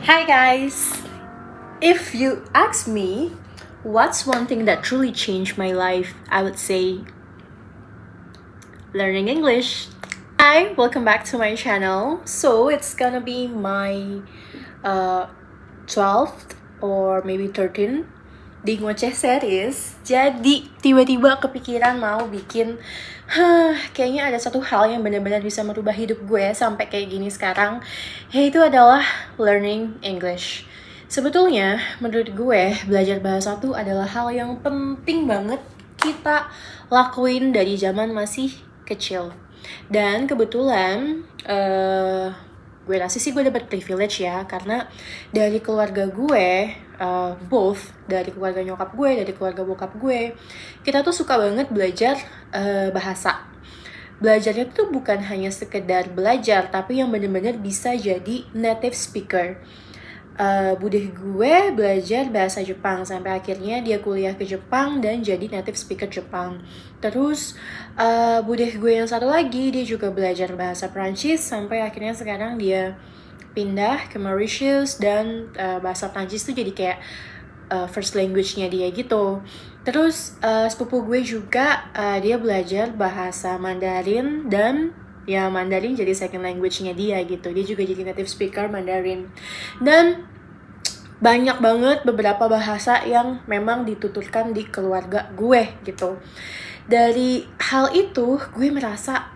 Hi guys! If you ask me, what's one thing that truly changed my life? I would say learning English. Hi, welcome back to my channel. So it's gonna be my 12th or maybe 13th di ngoceh series. Jadi tiba-tiba kepikiran mau bikin kayaknya ada satu hal yang benar-benar bisa merubah hidup gue sampai kayak gini sekarang, yaitu adalah learning English. Sebetulnya menurut gue belajar bahasa tuh adalah hal yang penting banget kita lakuin dari zaman masih kecil. Dan kebetulan gue rasa sih gue dapet privilege ya, karena dari keluarga gue, both dari keluarga nyokap gue, dari keluarga bokap gue, kita tuh suka banget belajar bahasa. Belajarnya tuh bukan hanya sekedar belajar, tapi yang benar-benar bisa jadi native speaker. Bude gue belajar bahasa Jepang sampai akhirnya dia kuliah ke Jepang dan jadi native speaker Jepang. Terus bude gue yang satu lagi dia juga belajar bahasa Prancis sampai akhirnya sekarang dia pindah ke Mauritius dan bahasa Prancis tuh jadi kayak first language-nya dia gitu. Terus sepupu gue juga dia belajar bahasa Mandarin dan ya Mandarin jadi second language-nya dia gitu. Dia juga jadi native speaker Mandarin. Dan banyak banget beberapa bahasa yang memang dituturkan di keluarga gue gitu. Dari hal itu gue merasa,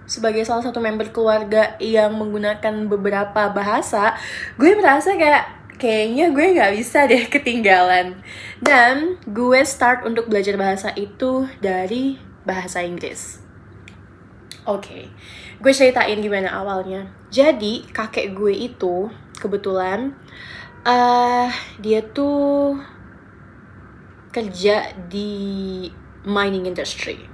sebagai salah satu member keluarga yang menggunakan beberapa bahasa, gue merasa kayaknya gue gak bisa deh ketinggalan. Dan gue start untuk belajar bahasa itu dari bahasa Inggris. Oke, gue ceritain gimana awalnya. Jadi kakek gue itu kebetulan dia tuh kerja di mining industry,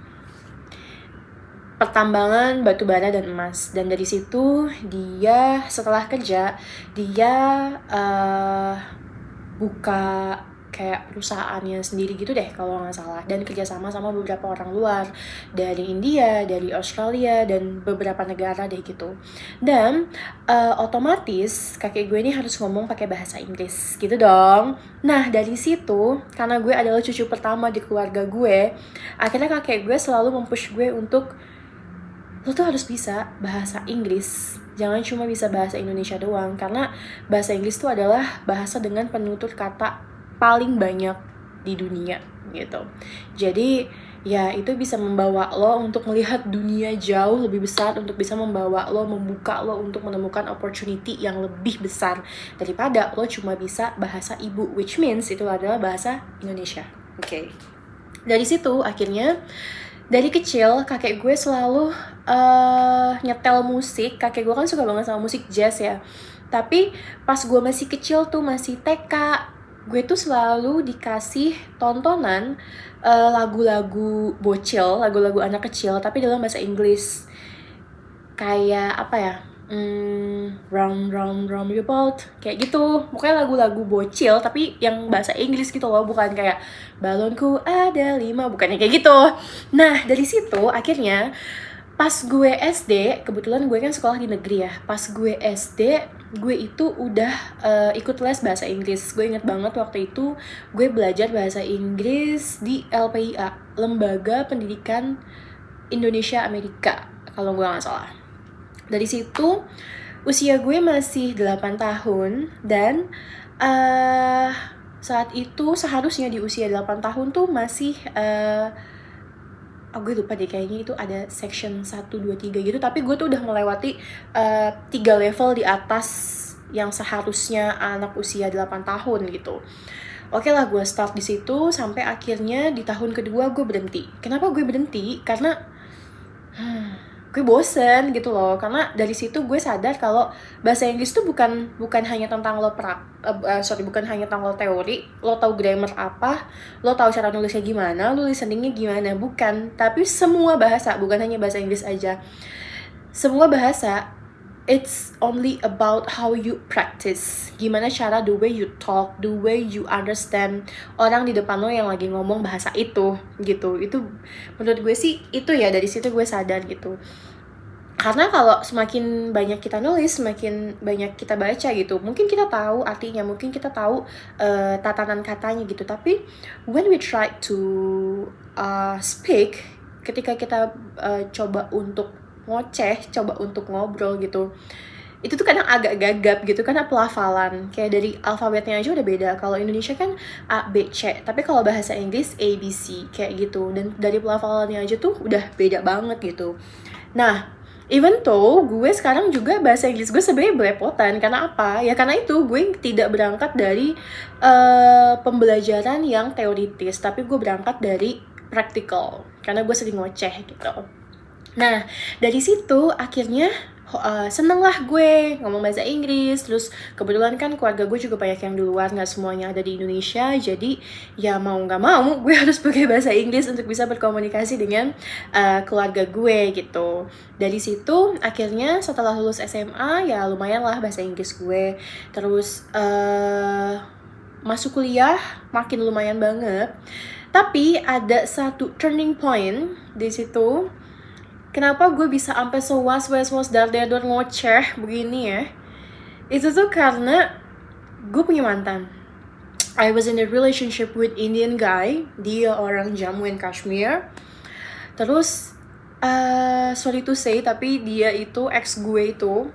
pertambangan batu bara dan emas. Dan dari situ dia setelah kerja dia buka kayak perusahaannya sendiri gitu deh kalau nggak salah, dan kerjasama sama beberapa orang luar dari India, dari Australia, dan beberapa negara deh gitu. Dan otomatis kakek gue ini harus ngomong pakai bahasa Inggris gitu dong. Nah dari situ, karena gue adalah cucu pertama di keluarga gue, akhirnya kakek gue selalu mempush gue untuk lo tuh harus bisa bahasa Inggris, jangan cuma bisa bahasa Indonesia doang, karena bahasa Inggris tuh adalah bahasa dengan penutur kata paling banyak di dunia gitu. Jadi ya itu bisa membawa lo untuk melihat dunia jauh lebih besar, untuk bisa membawa lo, membuka lo untuk menemukan opportunity yang lebih besar daripada lo cuma bisa bahasa ibu, which means itu adalah bahasa Indonesia. Oke. Dari situ akhirnya dari kecil kakek gue selalu nyetel musik. Kakek gue kan suka banget sama musik jazz ya. Tapi pas gue masih kecil tuh, masih TK, gue tuh selalu dikasih tontonan lagu-lagu bocil, lagu-lagu anak kecil, tapi dalam bahasa Inggris. Kayak apa ya, round your boat, kayak gitu. Pokoknya lagu-lagu bocil tapi yang bahasa Inggris gitu loh, bukan kayak balonku ada 5, bukannya kayak gitu. Nah dari situ akhirnya pas gue SD, kebetulan gue kan sekolah di negeri ya. Pas gue SD, gue itu udah ikut les bahasa Inggris. Gue inget banget waktu itu gue belajar bahasa Inggris di LPIA, Lembaga Pendidikan Indonesia Amerika kalau gue gak salah. Dari situ usia gue masih 8 tahun. Dan saat itu seharusnya di usia 8 tahun tuh masih gue lupa deh, kayaknya itu ada section 1, 2, 3 gitu. Tapi gue tuh udah melewati 3 level di atas yang seharusnya anak usia 8 tahun gitu. Oke lah, gue start di situ sampai akhirnya di tahun kedua gue berhenti. Kenapa gue berhenti? Karena gue bosen gitu loh. Karena dari situ gue sadar kalau bahasa Inggris tuh bukan hanya tentang bukan hanya tentang lo teori, lo tahu grammar apa, lo tahu cara nulisnya gimana, lo listeningnya gimana, bukan. Tapi semua bahasa, bukan hanya bahasa Inggris aja, semua bahasa, it's only about how you practice. Gimana cara, the way you talk, the way you understand orang di depan lo yang lagi ngomong bahasa itu gitu. Itu menurut gue sih itu ya, dari situ gue sadar gitu. Karena kalau semakin banyak kita nulis, semakin banyak kita baca gitu, mungkin kita tahu artinya, mungkin kita tahu tatanan katanya gitu. Tapi when we try to speak, ketika kita coba untuk ngoceh, coba untuk ngobrol gitu, itu tuh kadang agak gagap gitu karena pelafalan. Kayak dari alfabetnya aja udah beda. Kalau Indonesia kan A, B, C, tapi kalau bahasa Inggris A, B, C kayak gitu. Dan dari pelafalannya aja tuh udah beda banget gitu. Nah, even though gue sekarang juga bahasa Inggris gue sebenarnya belepotan. Karena apa? Ya karena itu gue tidak berangkat dari pembelajaran yang teoritis, tapi gue berangkat dari practical. Karena gue sering ngoceh gitu. Nah, dari situ akhirnya seneng lah gue ngomong bahasa Inggris. Terus kebetulan kan keluarga gue juga banyak yang di luar, gak semuanya ada di Indonesia. Jadi ya mau gak mau gue harus pakai bahasa Inggris untuk bisa berkomunikasi dengan keluarga gue gitu. Dari situ akhirnya setelah lulus SMA ya lumayan lah bahasa Inggris gue. Terus masuk kuliah makin lumayan banget. Tapi ada satu turning point di situ. Kenapa gue bisa sampai sewas dar ngoceh begini ya? Itu tuh karena gue punya mantan. I was in a relationship with Indian guy. Dia orang Jammu and Kashmir. Terus sorry to say, tapi dia itu ex gue itu.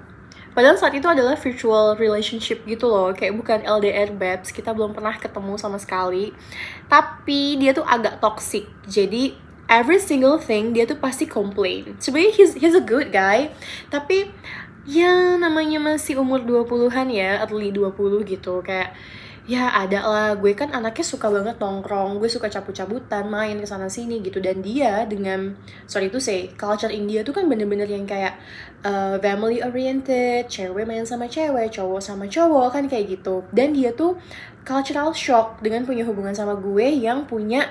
Padahal saat itu adalah virtual relationship gitu loh. Kayak bukan LDR babes. Kita belum pernah ketemu sama sekali. Tapi dia tuh agak toxic. Jadi every single thing dia tuh pasti complain. Sebenarnya he's a good guy, tapi ya namanya masih umur 20-an ya, early 20 gitu. Kayak ya ada lah, gue kan anaknya suka banget nongkrong, gue suka cabut-cabutan, main kesana sini gitu. Dan dia dengan, sorry to say, culture India tuh kan bener-bener yang kayak family oriented, cewek main sama cewek, cowok sama cowok kan kayak gitu. Dan dia tuh cultural shock dengan punya hubungan sama gue yang punya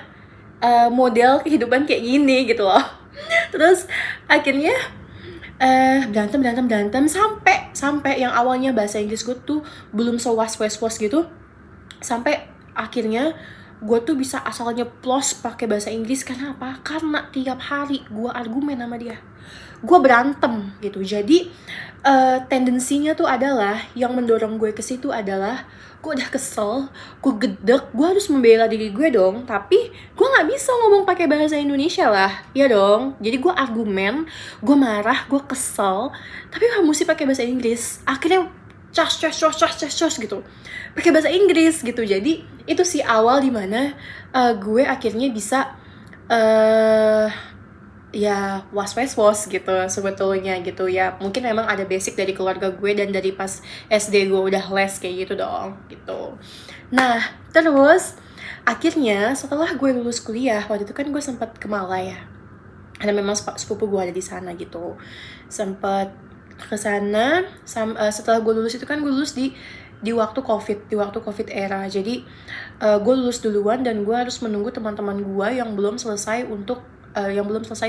model kehidupan kayak gini gitu loh. Terus akhirnya berantem sampai yang awalnya bahasa Inggris gue tuh belum sewas gitu, sampai akhirnya gue tuh bisa asalnya plus pakai bahasa Inggris. Karena apa? Karena tiap hari gue argumen sama dia, gue berantem gitu. Jadi tendensinya tuh adalah yang mendorong gue ke situ adalah gue udah kesel, gue gedek, gue harus membela diri gue dong. Tapi gue nggak bisa ngomong pakai bahasa Indonesia lah, ya dong. Jadi gue argumen, gue marah, gue kesel, tapi gue mesti pakai bahasa Inggris. Akhirnya cas gitu, pakai bahasa Inggris gitu. Jadi itu sih awal dimana gue akhirnya bisa ya was gitu sebetulnya gitu ya. Mungkin memang ada basic dari keluarga gue dan dari pas SD gue udah les kayak gitu dong gitu. Nah terus akhirnya setelah gue lulus kuliah, waktu itu kan gue sempat ke Malaya karena memang sepupu gue ada di sana gitu. Sempat ke sana setelah gue lulus itu kan gue lulus di waktu covid era. Jadi gue lulus duluan dan gue harus menunggu teman-teman gue yang belum selesai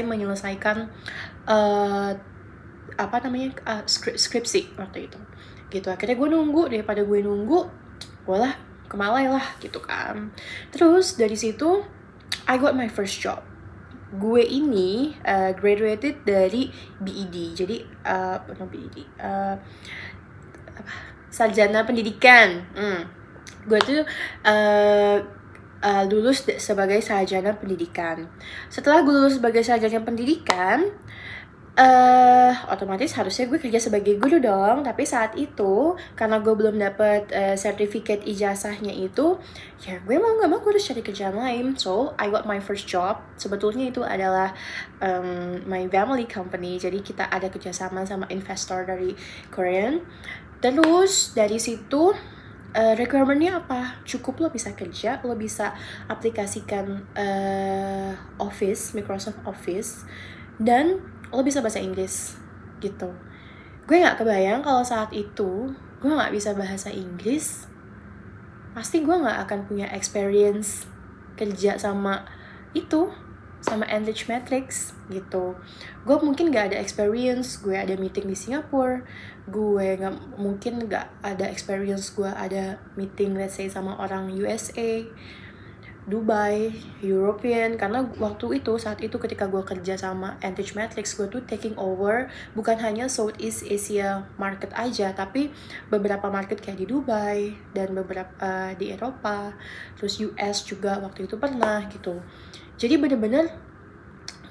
menyelesaikan skripsi waktu itu gitu. Akhirnya gue nunggu, daripada gue nunggu, gue lah ke Malaya lah gitu kan. Terus dari situ I got my first job. Gue ini graduated dari BED. Jadi sarjana pendidikan. Gue tuh lulus sebagai sarjana pendidikan. Setelah gue lulus sebagai sarjana pendidikan, otomatis harusnya gue kerja sebagai guru dong. Tapi saat itu karena gue belum dapet sertifikat ijazahnya itu, ya gue mau gak mau gue harus cari kerjaan lain. So I got my first job. Sebetulnya itu adalah my family company. Jadi kita ada kerjasama sama investor dari Korean. Terus dari situ requirementnya apa? Cukup lo bisa kerja, lo bisa aplikasikan Office, Microsoft Office, dan lo bisa bahasa Inggris gitu. Gue gak kebayang kalau saat itu gue gak bisa bahasa Inggris, pasti gue gak akan punya experience kerja sama Enrich Matrix gitu. Gue mungkin gak ada experience, gue ada meeting di Singapura, gue mungkin gak ada experience gue ada meeting let's say sama orang USA. Dubai, European, karena saat itu ketika gue kerja sama Antage Matrix, gue tuh taking over bukan hanya Southeast Asia market aja, tapi beberapa market kayak di Dubai dan beberapa di Eropa, terus US juga waktu itu pernah gitu. Jadi bener-bener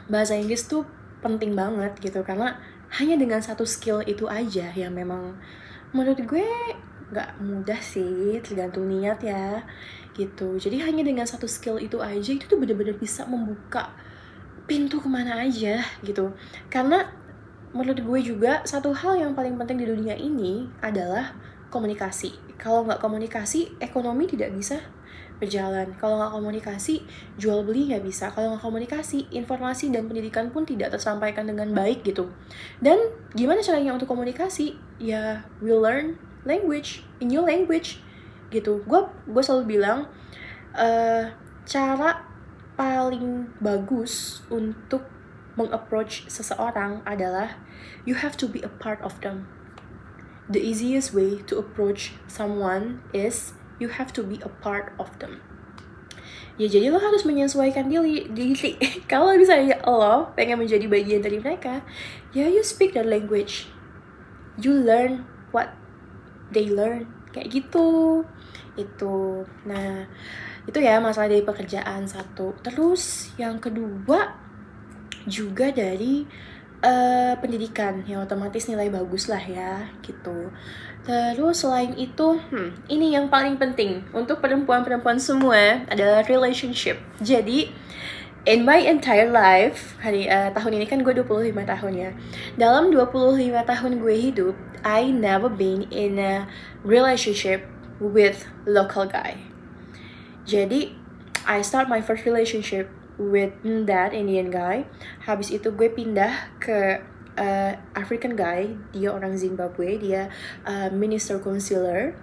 bahasa Inggris tuh penting banget gitu, karena hanya dengan satu skill itu aja yang memang menurut gue gak mudah sih, tergantung niat ya gitu. Jadi hanya dengan satu skill itu aja itu tuh bener-bener bisa membuka pintu kemana aja gitu. Karena menurut gue juga satu hal yang paling penting di dunia ini adalah komunikasi. Kalau nggak komunikasi, ekonomi tidak bisa berjalan. Kalau nggak komunikasi, jual beli nggak bisa. Kalau nggak komunikasi, informasi dan pendidikan pun tidak tersampaikan dengan baik gitu. Dan gimana caranya untuk komunikasi? Ya, we learn language, a new language gitu. Gue selalu bilang cara paling bagus untuk meng-approach seseorang adalah you have to be a part of them. The easiest way to approach someone is you have to be a part of them. Ya jadi lo harus menyesuaikan diri. Kalau misalnya lo pengen menjadi bagian dari mereka, ya you speak their language. You learn what they learn. Kayak gitu. Itu. Nah, itu ya masalah dari pekerjaan satu. Terus yang kedua juga dari pendidikan, yang otomatis nilai bagus lah ya gitu. Terus selain itu, ini yang paling penting untuk perempuan-perempuan semua adalah relationship. Jadi in my entire life, tahun ini kan gue 25 tahun ya. Dalam 25 tahun gue hidup, I never been in a relationship with local guy. Jadi I start my first relationship with that Indian guy. Habis itu gue pindah ke African guy. Dia orang Zimbabwe. Dia minister consular,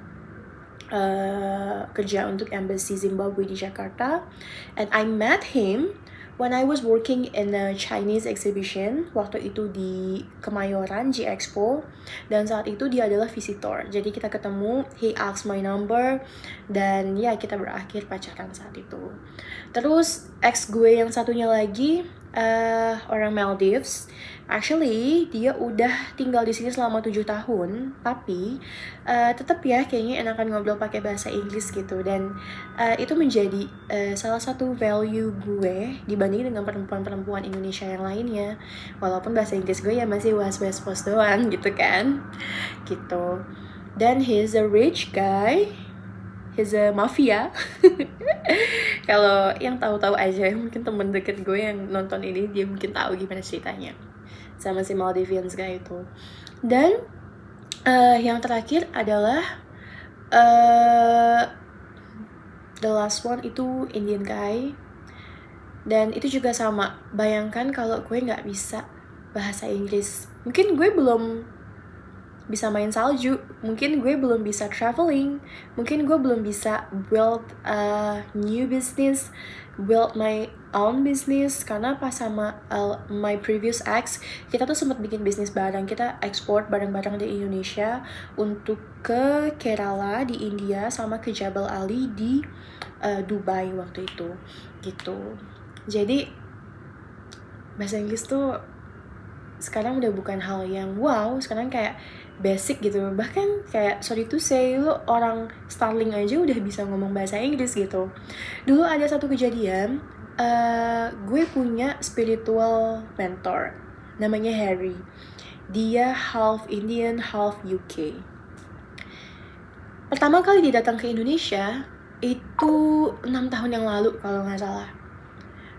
kerja untuk embassy Zimbabwe di Jakarta. And I met him when I was working in a Chinese exhibition, waktu itu di Kemayoran, G-Expo. Dan saat itu dia adalah visitor. Jadi kita ketemu, he asked my number, dan ya kita berakhir pacaran saat itu. Terus ex gue yang satunya lagi, orang Maldives. Actually, dia udah tinggal di sini selama 7 tahun, tapi tetap ya kayaknya enakan ngobrol pakai bahasa Inggris gitu. Dan itu menjadi salah satu value gue dibanding dengan perempuan-perempuan Indonesia yang lainnya. Walaupun bahasa Inggris gue ya masih was-was doang gitu kan. Gitu. Dan he's a rich guy. He's a mafia. Kalau yang tahu-tahu aja, mungkin temen deket gue yang nonton ini dia mungkin tahu gimana ceritanya sama si Maldivians guy itu. Dan yang terakhir adalah the last one itu Indian guy. Dan itu juga sama. Bayangkan kalau gue nggak bisa bahasa Inggris, mungkin gue belum bisa main salju, mungkin gue belum bisa traveling, mungkin gue belum bisa build a new business, build my own business. Karena pas sama my previous ex, kita tuh sempat bikin bisnis bareng. Kita ekspor barang-barang di Indonesia untuk ke Kerala di India sama ke Jabal Ali di Dubai waktu itu gitu. Jadi bahasa Inggris tuh sekarang udah bukan hal yang wow, sekarang kayak basic gitu. Bahkan kayak sorry to say, lu orang Starling aja udah bisa ngomong bahasa Inggris gitu. Dulu ada satu kejadian, gue punya spiritual mentor namanya Harry. Dia half Indian, half UK. Pertama kali dia datang ke Indonesia itu 6 tahun yang lalu kalau gak salah.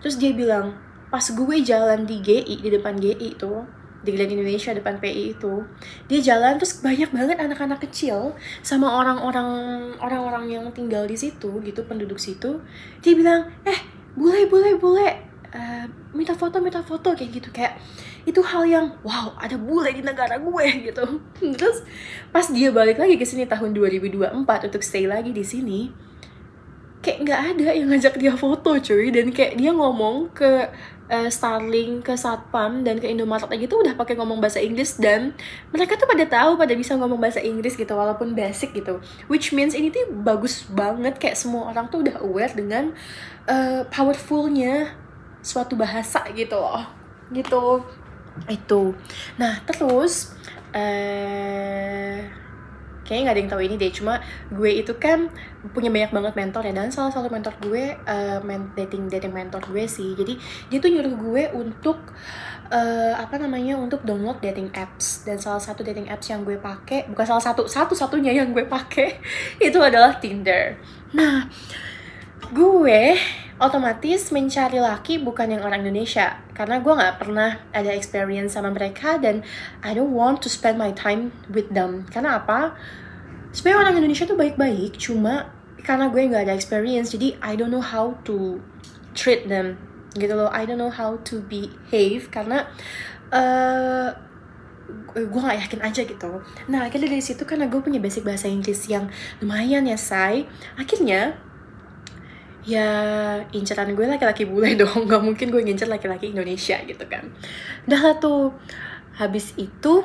Terus dia bilang, pas gue jalan di GI, di depan GI itu, di Grand Indonesia depan PI itu, dia jalan terus banyak banget anak-anak kecil sama orang-orang yang tinggal di situ gitu, penduduk situ. Dia bilang, bule, minta foto kayak gitu. Kayak itu hal yang wow, ada bule di negara gue gitu. Terus pas dia balik lagi ke sini tahun 2024 untuk stay lagi di sini, kayak nggak ada yang ngajak dia foto cuy, dan kayak dia ngomong ke Starling, ke Satpam, dan ke Indomaret aja tuh udah pakai ngomong bahasa Inggris, dan mereka tuh pada tahu, pada bisa ngomong bahasa Inggris gitu walaupun basic gitu, which means ini tuh bagus banget, kayak semua orang tuh udah aware dengan powerfulnya suatu bahasa gitu loh, gitu itu. Nah terus kayaknya nggak ada yang tahu ini deh, cuma gue itu kan punya banyak banget mentor ya, dan salah satu mentor gue dating mentor gue sih. Jadi dia tuh nyuruh gue untuk untuk download dating apps, dan salah satu dating apps yang gue pakai, bukan salah satu-satunya yang gue pakai itu adalah Tinder. Nah gue otomatis mencari laki bukan yang orang Indonesia, karena gue nggak pernah ada experience sama mereka, dan I don't want to spend my time with them. Karena apa? Sebenarnya orang Indonesia tuh baik-baik, cuma karena gue nggak ada experience, jadi I don't know how to treat them gitu loh. I don't know how to behave, karena gue gak yakin aja gitu. Nah akhirnya dari situ, karena gue punya basic bahasa Inggris yang lumayan ya say, akhirnya ya inceran gue laki-laki bule dong, gak mungkin gue ngincer laki-laki Indonesia gitu kan. Udah lah tuh, habis itu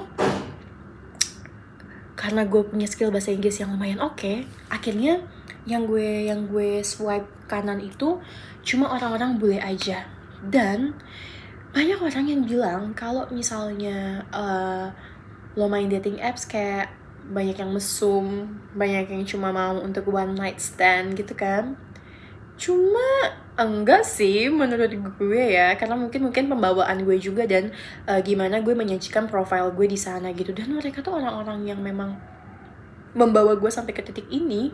karena gue punya skill bahasa Inggris yang lumayan oke, akhirnya yang gue swipe kanan itu cuma orang-orang bule aja. Dan banyak orang yang bilang kalau misalnya lo main dating apps kayak banyak yang mesum, banyak yang cuma mau untuk one night stand gitu kan. Cuma enggak sih menurut gue ya, karena mungkin pembawaan gue juga, dan gimana gue menyajikan profile gue di sana gitu. Dan mereka tuh orang-orang yang memang membawa gue sampai ke titik ini.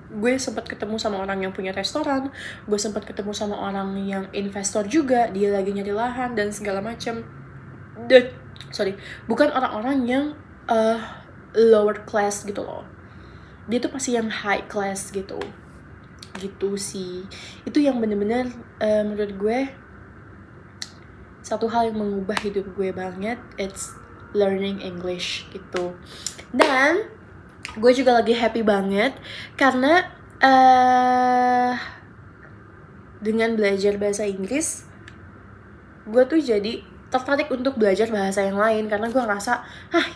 Gue sempat ketemu sama orang yang punya restoran, gue sempat ketemu sama orang yang investor juga, dia lagi nyari lahan dan segala macam. Dan bukan orang-orang yang lower class gitu loh, dia tuh pasti yang high class gitu sih. Itu yang bener-bener menurut gue satu hal yang mengubah hidup gue banget, it's learning English gitu. Dan gue juga lagi happy banget karena dengan belajar bahasa Inggris, gue tuh jadi tertarik untuk belajar bahasa yang lain, karena gue ngerasa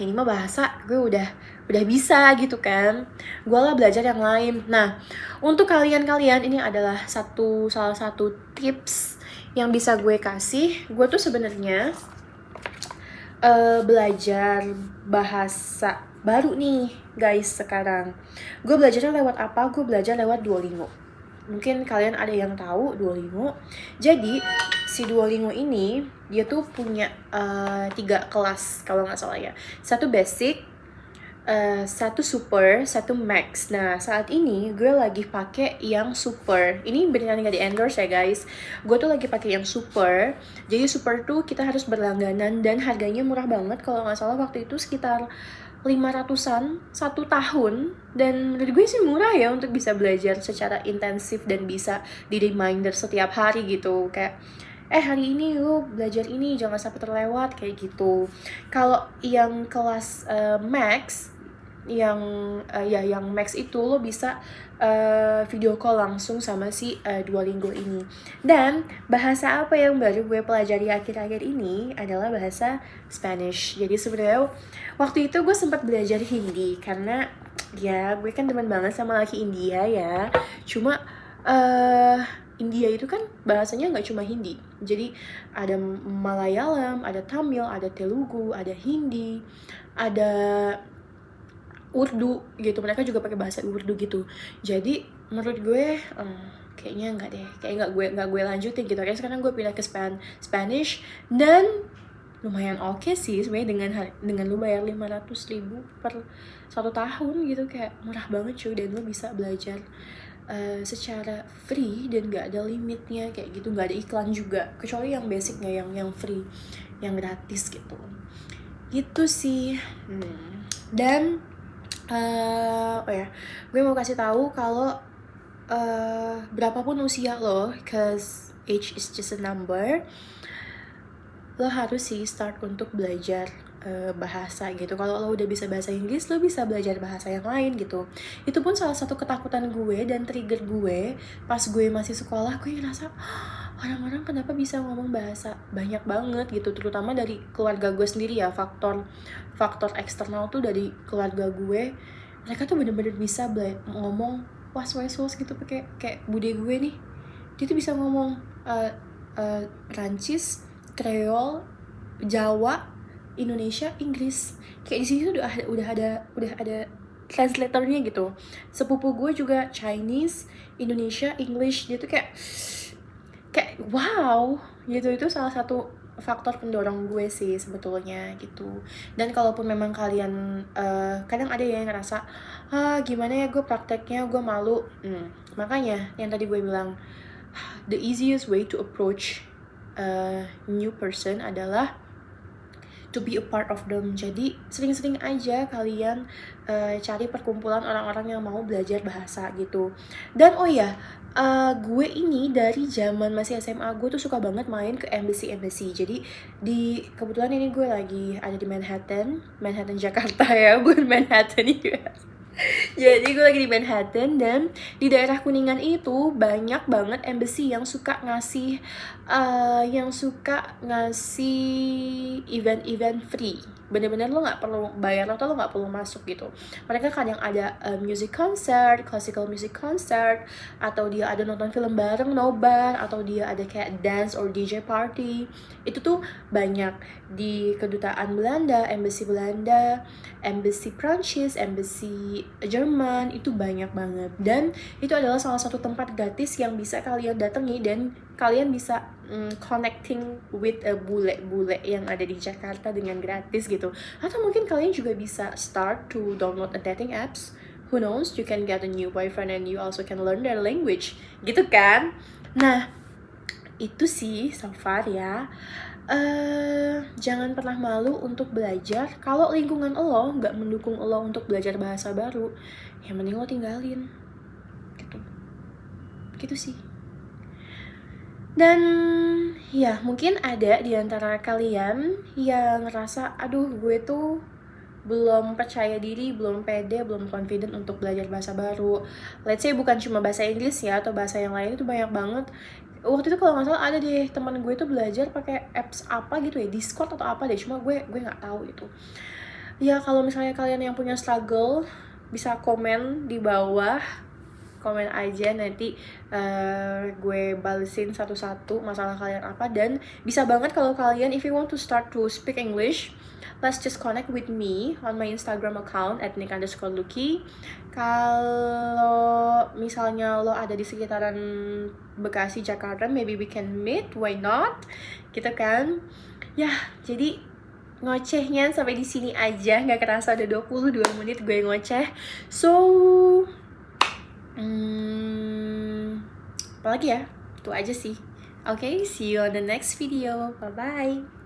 ini mah bahasa gue udah bisa gitu kan, gue lah belajar yang lain. Nah untuk kalian ini adalah salah satu tips yang bisa gue kasih. Gue tuh sebenarnya belajar bahasa baru nih guys sekarang. Gue belajarnya lewat apa? Gue belajar lewat Duolingo. Mungkin kalian ada yang tahu Duolingo. Jadi si Duolingo ini dia tuh punya 3 kelas kalau nggak salah ya. 1 basic, 1 super, 1 max. Nah saat ini gue lagi pakai yang super. Ini beneran nggak di endorse ya guys. Gue tuh lagi pakai yang super. Jadi super tuh kita harus berlangganan, dan harganya murah banget. Kalau nggak salah waktu itu sekitar 500-an 1 tahun. Dan menurut gue sih murah ya untuk bisa belajar secara intensif dan bisa di reminder setiap hari gitu. Kayak hari ini lo belajar ini, jangan sampai terlewat kayak gitu. Kalau yang kelas max, yang max itu lo bisa video call langsung sama si Duolingo ini. Dan bahasa apa yang baru gue pelajari akhir-akhir ini adalah bahasa Spanish. Jadi sebenarnya waktu itu gue sempat belajar Hindi, karena ya gue kan teman banget sama laki India ya. Cuma India itu kan bahasanya nggak cuma Hindi, jadi ada Malayalam, ada Tamil, ada Telugu, ada Hindi, ada Urdu gitu. Mereka juga pakai bahasa Urdu gitu. Jadi menurut gue kayaknya nggak deh, kayak nggak gue lanjutin gitu. Kayak sekarang gue pindah ke Spanish, dan lumayan oke sih sebenarnya dengan lu bayar 500.000 per 1 tahun gitu, kayak murah banget cuy. Dan lu bisa belajar secara free dan gak ada limitnya kayak gitu, gak ada iklan juga, kecuali yang basicnya yang free, yang gratis gitu sih. Dan gue mau kasih tahu kalau berapapun usia lo, cause age is just a number, lo harus sih start untuk belajar bahasa gitu. Kalau lo udah bisa bahasa Inggris, lo bisa belajar bahasa yang lain gitu. Itu pun salah satu ketakutan gue dan trigger gue pas gue masih sekolah. Gue ngerasa orang-orang kenapa bisa ngomong bahasa banyak banget gitu, terutama dari keluarga gue sendiri ya. Faktor eksternal tuh dari keluarga gue, mereka tuh bener-bener bisa ngomong was-was gitu, kayak bude gue nih, dia tuh bisa ngomong Prancis, Creole, Jawa, Indonesia, Inggris. Kayak di sini tuh udah ada translatornya gitu. Sepupu gue juga Chinese, Indonesia, English. Dia tuh kayak wow gitu. Itu salah satu faktor pendorong gue sih sebetulnya gitu. Dan kalaupun memang kalian kadang ada yang ngerasa gimana ya gue prakteknya, gue malu, makanya yang tadi gue bilang, the easiest way to approach a new person adalah to be a part of them. Jadi sering-sering aja kalian cari perkumpulan orang-orang yang mau belajar bahasa gitu. Dan oh ya, gue ini dari zaman masih SMA, gue tuh suka banget main ke embassy. Jadi kebetulan ini gue lagi ada di Manhattan Jakarta ya, bukan Manhattan US. Jadi gue lagi di Manhattan, dan di daerah Kuningan itu banyak banget embassy yang suka ngasih event-event free. Bener-bener lo nggak perlu bayar atau lo nggak perlu masuk gitu. Mereka kadang ada music concert, classical music concert, atau dia ada nonton film bareng nobar, atau dia ada kayak dance or DJ party. Itu tuh banyak di kedutaan Belanda, embassy Prancis, embassy Jerman, itu banyak banget. Dan itu adalah salah satu tempat gratis yang bisa kalian datangi, dan kalian bisa connecting with a bule-bule yang ada di Jakarta dengan gratis gitu. Atau mungkin kalian juga bisa start to download a dating apps. Who knows, you can get a new boyfriend and you also can learn their language, gitu kan. Nah, itu sih so far ya. Jangan pernah malu untuk belajar. Kalau lingkungan lo nggak mendukung lo untuk belajar bahasa baru, ya mending lo tinggalin gitu sih. Dan ya mungkin ada di antara kalian yang ngerasa, aduh gue tuh belum percaya diri, belum pede, belum confident untuk belajar bahasa baru. Let's say bukan cuma bahasa Inggris ya, atau bahasa yang lain, itu banyak banget. Waktu itu kalau nggak salah ada deh teman gue tuh belajar pakai apps apa gitu ya, Discord atau apa deh, cuma gue nggak tahu itu. Ya kalau misalnya kalian yang punya struggle, bisa komen di bawah, komen aja, nanti gue balesin satu-satu masalah kalian apa. Dan bisa banget kalau kalian, if you want to start to speak English, let's just connect with me on my Instagram account @nick_lucky. Kalau misalnya lo ada di sekitaran Bekasi, Jakarta, maybe we can meet, why not, gitu kan. Ya, jadi ngocehnya sampai di sini aja, nggak kerasa ada 22 menit gue ngoceh. So apalagi ya, itu aja sih. Okay, see you on the next video. Bye bye.